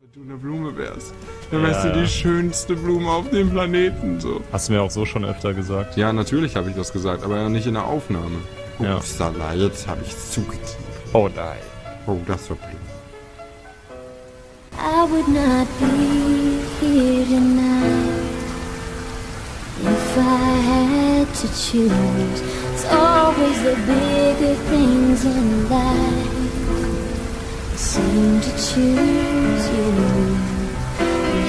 Wenn du eine Blume wärst, dann wärst du die schönste Blume auf dem Planeten, so. Hast du mir auch so schon öfter gesagt. Ja, natürlich habe ich das gesagt, aber ja nicht in der Aufnahme. Upsala, jetzt habe ich zugegeben. Oh nein. Oh, das war blöd. I would not be here tonight if I had to choose. It's always the bigger things in life that seem to choose you.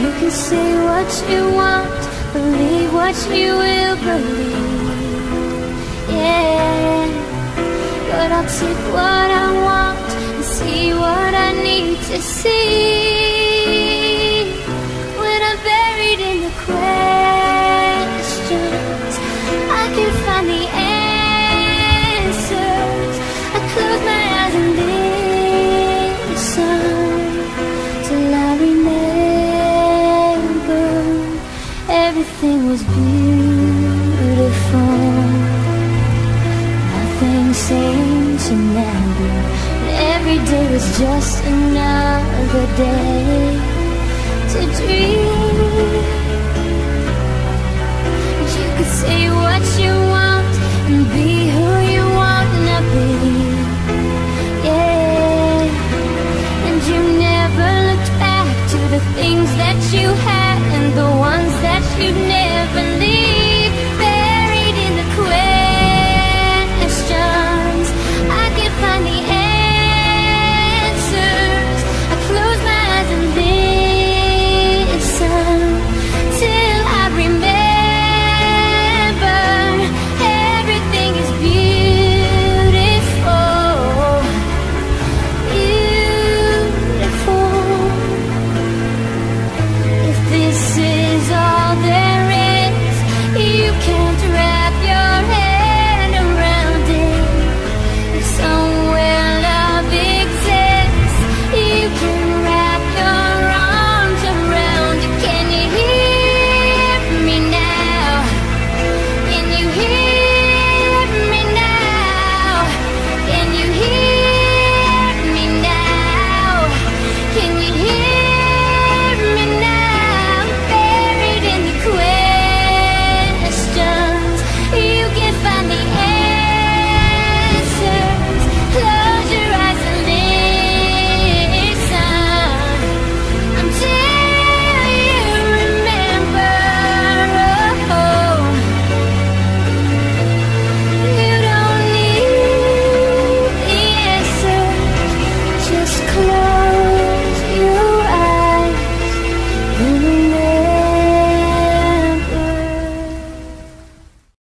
You can say what you want, believe what you will believe. Yeah, but I'll take what I want and see what I need to see. When I'm buried in the questions, I can find the answers. I close my eyes and listen till I remember everything was beautiful. Nothing seemed to matter. Every day was just another day to dream. You could say what you want and be who you want to be. Yeah, and you never looked back to the things that you had and the ones that you'd never